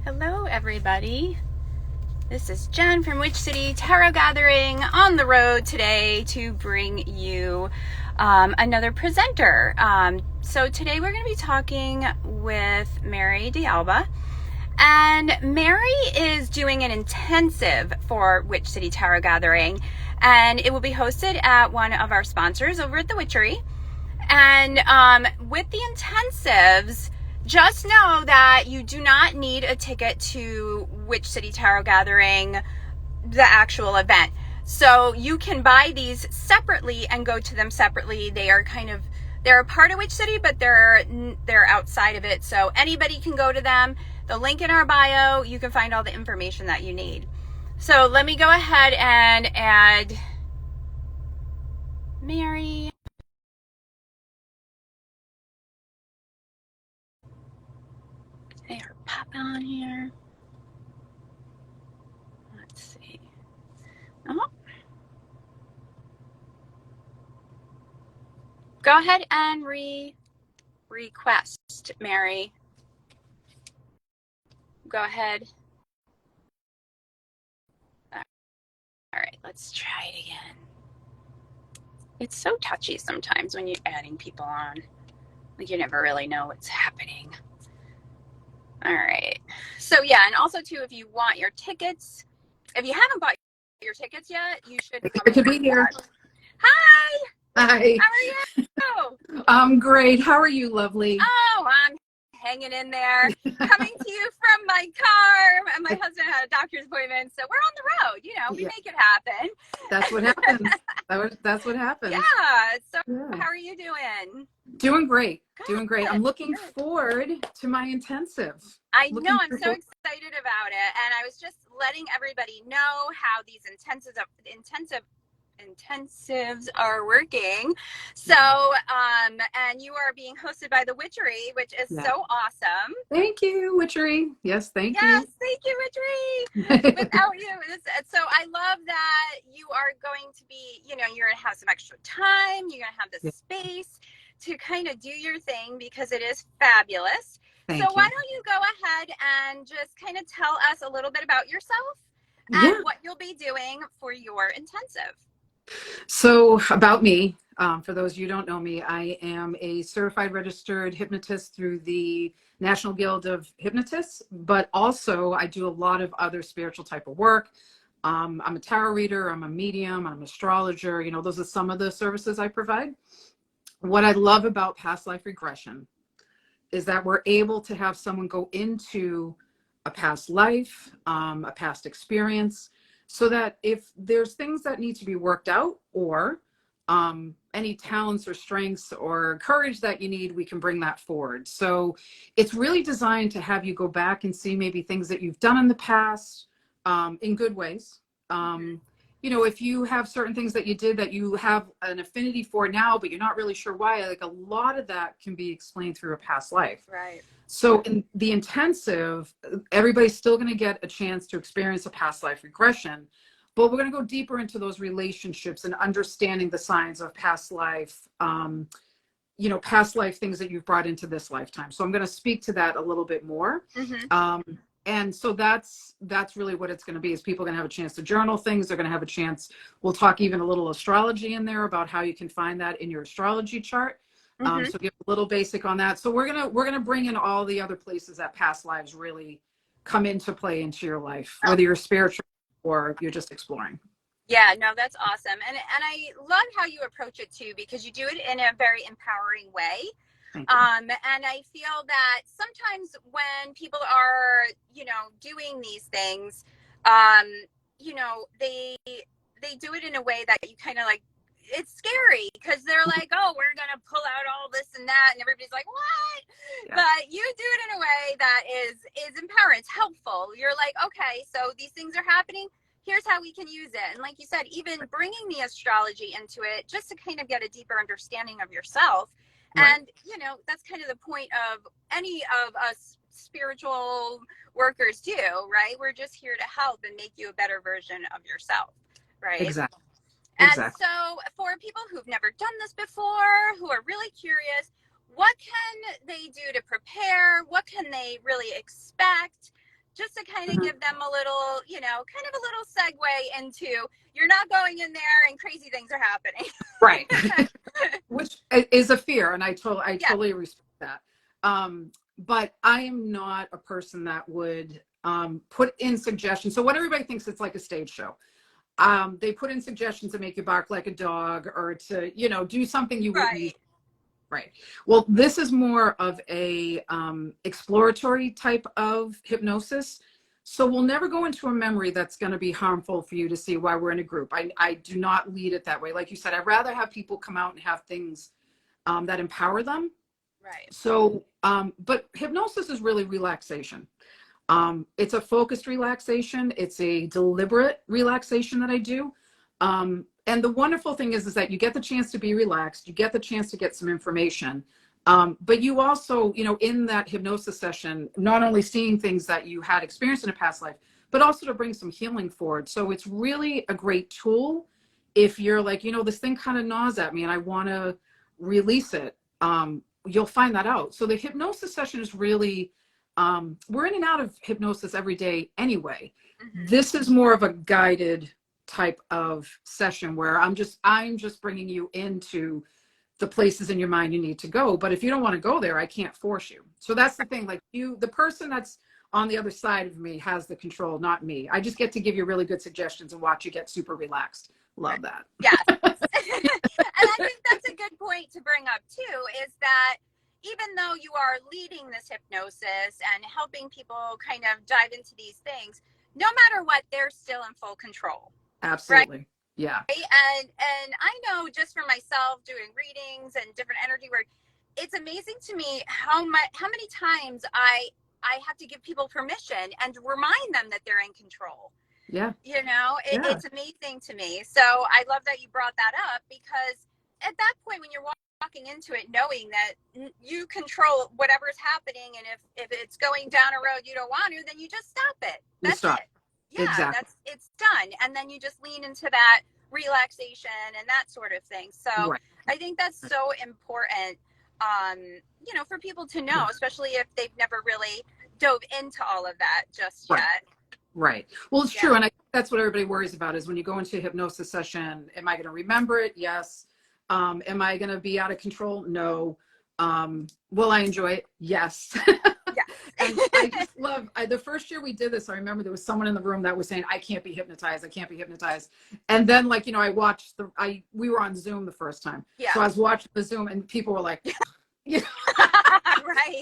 Hello, everybody. This is Jen from Witch City Tarot Gathering on the road today to bring you another presenter. So today we're going to be talking with Mary D'Alba. And Mary is doing an intensive for Witch City Tarot Gathering. And it will be hosted at one of our sponsors over at the Witchery. And with the intensives, just know that you do not need a ticket to Witch City Tarot Gathering, the actual event. So you can buy these separately and go to them separately. They're a part of Witch City, but they're outside of it. So anybody can go to them. The link in our bio, you can find all the information that you need. So let me go ahead and add Mary. They are popping on here. Let's see. Oh. Go ahead and request, Mary. Go ahead. All right, let's try it again. It's so touchy sometimes when you're adding people on. Like you never really know what's happening. All right. So yeah, and also too, if you want your tickets, if you haven't bought your tickets yet, you should Good to be here. Hi. Hi. How are you? I'm great. How are you, lovely? Oh, I'm hanging in there. Coming to you from my car. And my husband had a doctor's appointment, so we're on the road. You know, we make it happen. That's what happens. That's what happens. Yeah. So how are you doing? Doing great. Good. Doing great. I'm looking forward to my intensive. I know. I'm so excited about it. And I was just letting everybody know how these intensives are working. So and you are being hosted by the Witchery, which is so awesome. Thank you, Witchery. Yes, thank you. Yes, thank you, Witchery. Without you, so I love that you are going to be, you're going to have some extra time. You're going to have the space to kind of do your thing because it is fabulous. Why don't you go ahead and just kind of tell us a little bit about yourself and what you'll be doing for your intensive. So about me, for those of you who don't know me, I am a certified registered hypnotist through the National Guild of Hypnotists, but also I do a lot of other spiritual type of work. I'm a tarot reader, I'm a medium, I'm an astrologer. Those are some of the services I provide. What I love about past life regression is that we're able to have someone go into a past life, a past experience, so that if there's things that need to be worked out or any talents or strengths or courage that you need, we can bring that forward. So it's really designed to have you go back and see maybe things that you've done in the past in good ways. If you have certain things that you did that you have an affinity for now, but you're not really sure why, like a lot of that can be explained through a past life. Right. So in the intensive, everybody's still going to get a chance to experience a past life regression, but we're going to go deeper into those relationships and understanding the signs of past life, past life things that you've brought into this lifetime. So I'm going to speak to that a little bit more. And so that's really what it's going to be, is people are going to have a chance to journal things. They're going to have a chance. We'll talk even a little astrology in there about how you can find that in your astrology chart. So give a little basic on that. So we're gonna bring in all the other places that past lives really come into play into your life, whether you're spiritual or you're just exploring. Yeah, no, that's awesome. And I love how you approach it too, because you do it in a very empowering way. And I feel that sometimes when people are, doing these things, they do it in a way that you kind of like, it's scary because they're like, oh, we're going to pull out all this and that. And everybody's like, what? Yeah. But you do it in a way that is empowering. It's helpful. You're like, okay, so these things are happening. Here's how we can use it. And like you said, even bringing the astrology into it just to kind of get a deeper understanding of yourself. Right. And, that's kind of the point of any of us spiritual workers do, right? We're just here to help and make you a better version of yourself, right? Exactly. And so for people who've never done this before, who are really curious, what can they do to prepare? What can they really expect? just to kind of give them a little, kind of a little segue into, you're not going in there and crazy things are happening. Right. Which is a fear, and I Yeah. totally respect that. But I am not a person that would put in suggestions. So what everybody thinks it's like a stage show. They put in suggestions to make you bark like a dog, or to, do something you wouldn't use. Right. Well, this is more of a exploratory type of hypnosis. So we'll never go into a memory that's going to be harmful for you to see while we're in a group. I do not lead it that way. Like you said, I'd rather have people come out and have things that empower them. Right. So, but hypnosis is really relaxation. It's a focused relaxation. It's a deliberate relaxation that I do. And the wonderful thing is that you get the chance to be relaxed. You get the chance to get some information. But you also, in that hypnosis session, not only seeing things that you had experienced in a past life, but also to bring some healing forward. So it's really a great tool if you're like, this thing kind of gnaws at me and I want to release it. You'll find that out. So the hypnosis session is really, we're in and out of hypnosis every day anyway. Mm-hmm. This is more of a guided type of session where I'm just bringing you into the places in your mind you need to go. But if you don't want to go there, I can't force you. So that's the thing. Like the person that's on the other side of me has the control, not me. I just get to give you really good suggestions and watch you get super relaxed. Love that. Yes. And I think that's a good point to bring up too, is that even though you are leading this hypnosis and helping people kind of dive into these things, no matter what, they're still in full control. Absolutely. Right? Yeah. And I know just for myself doing readings and different energy work, it's amazing to me how many times I have to give people permission and remind them that they're in control. Yeah. It's amazing to me. So I love that you brought that up, because at that point when you're walking into it knowing that you control whatever's happening, and if it's going down a road you don't want to, then you just stop it. That's it. Yeah, exactly. It's done. And then you just lean into that relaxation and that sort of thing. So right. I think that's so important, for people to know, especially if they've never really dove into all of that just yet. Right. Well, it's true. And I think that's what everybody worries about, is when you go into a hypnosis session, am I going to remember it? Yes. Am I going to be out of control? No. Will I enjoy it? Yes. And I just love, the first year we did this, I remember there was someone in the room that was saying, I can't be hypnotized. I can't be hypnotized. And then I watched we were on Zoom the first time. Yeah. So I was watching the Zoom and people were like, right.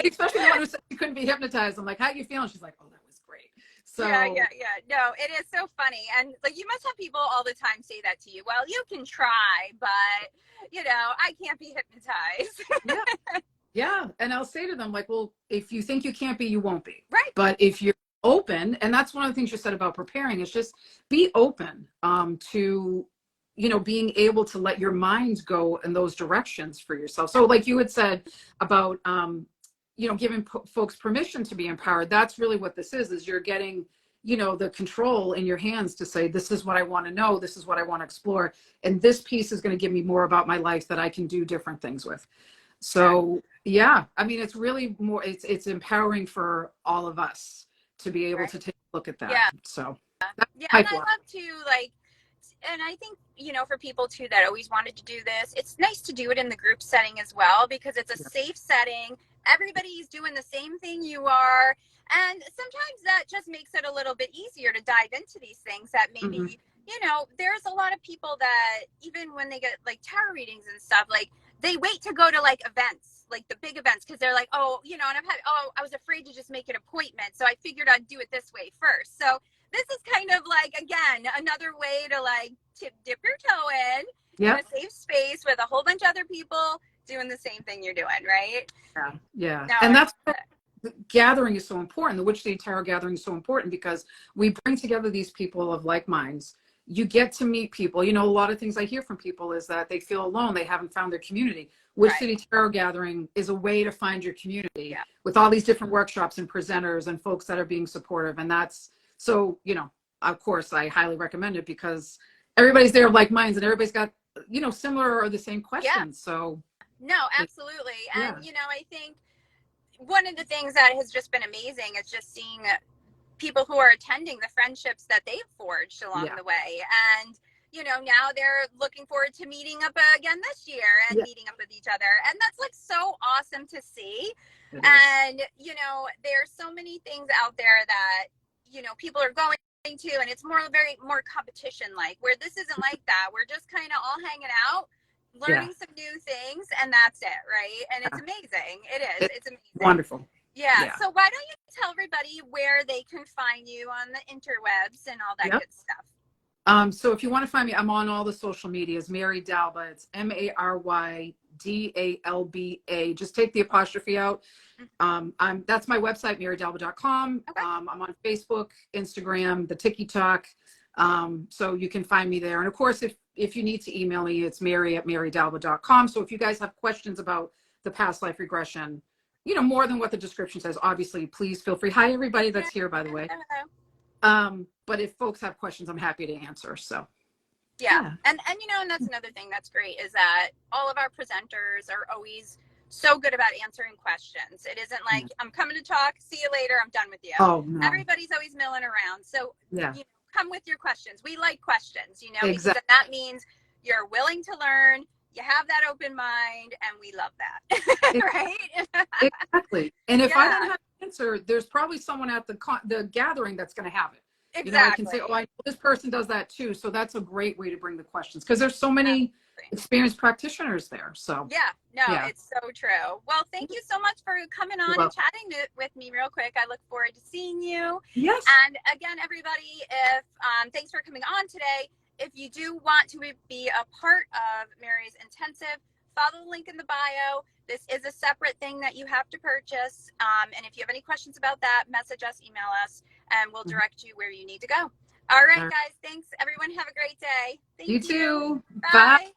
Especially the one who said she couldn't be hypnotized. I'm like, how you feeling? She's like, oh, that was great. So yeah. No, it is so funny. And you must have people all the time say that to you. Well, you can try, but I can't be hypnotized. Yeah. And I'll say to them, like, well, if you think you can't be, you won't be. Right. But if you're open, and that's one of the things you said about preparing, is just be open to, being able to let your mind go in those directions for yourself. So like you had said about, giving folks permission to be empowered, that's really what this is you're getting, the control in your hands to say, this is what I want to know. This is what I want to explore. And this piece is going to give me more about my life that I can do different things with. So yeah, I mean, it's really more, it's empowering for all of us to be able to take a look at that. Yeah. So and I love to and I think, for people too that always wanted to do this, it's nice to do it in the group setting as well, because it's a safe setting. Everybody's doing the same thing you are. And sometimes that just makes it a little bit easier to dive into these things that maybe, there's a lot of people that even when they get like tarot readings and stuff, like they wait to go to like events, like the big events, because they're like, and I was afraid to just make an appointment. So I figured I'd do it this way first. So this is kind of like, again, another way to like dip your toe in a safe space with a whole bunch of other people doing the same thing you're doing, right? Yeah. No, and that's the gathering is so important. The Witch City Tarot gathering is so important because we bring together these people of like minds. You get to meet people. A lot of things I hear from people is that they feel alone. They haven't found their community. Witch City Tarot Gathering is a way to find your community with all these different workshops and presenters and folks that are being supportive. And that's so, of course, I highly recommend it because everybody's there of like minds and everybody's got, similar or the same questions. Yeah. So. No, absolutely. And, I think one of the things that has just been amazing is just seeing people who are attending, the friendships that they've forged along Yeah. the way. And, you know, now they're looking forward to meeting up again this year and Yeah. meeting up with each other. And that's like so awesome to see. It is. And, you know, there's so many things out there that, you know, people are going to, and it's more competition like, where this isn't like that. We're just kind of all hanging out, learning some new things, and that's it, right? And it's amazing. It is. It's amazing. Wonderful. Yeah. So why don't you tell everybody where they can find you on the interwebs and all that good stuff? So if you want to find me, I'm on all the social medias. Mary Dalba. It's MaryDalba. Just take the apostrophe out. That's my website, marydalba.com. Okay. I'm on Facebook, Instagram, the TikTok. So you can find me there. And of course, if you need to email me, it's mary@marydalba.com. So if you guys have questions about the past life regression, you know, more than what the description says, obviously, please feel free. Hi, everybody that's here, by the way. But if folks have questions, I'm happy to answer. So yeah. And you know, and that's another thing that's great, is that all of our presenters are always so good about answering questions. It isn't like, I'm coming to talk, see you later, I'm done with you. Oh, no. Everybody's always milling around. So you know, come with your questions. We like questions, you know, Exactly. because that means you're willing to learn, you have that open mind, and we love that. Right? Exactly. And if I don't have an answer, there's probably someone at the gathering that's going to have it. Exactly. You know, I can say, oh, this person does that too. So that's a great way to bring the questions, because there's so many experienced practitioners there. So it's so true. Well, thank you so much for coming on and chatting with me real quick. I look forward to seeing you. Yes. And again, everybody, if thanks for coming on today. If you do want to be a part of Mary's intensive, follow the link in the bio. This is a separate thing that you have to purchase. And if you have any questions about that, message us, email us, and we'll direct you where you need to go. All right, guys. Thanks, everyone. Have a great day. Thank you. You too. Bye. Bye.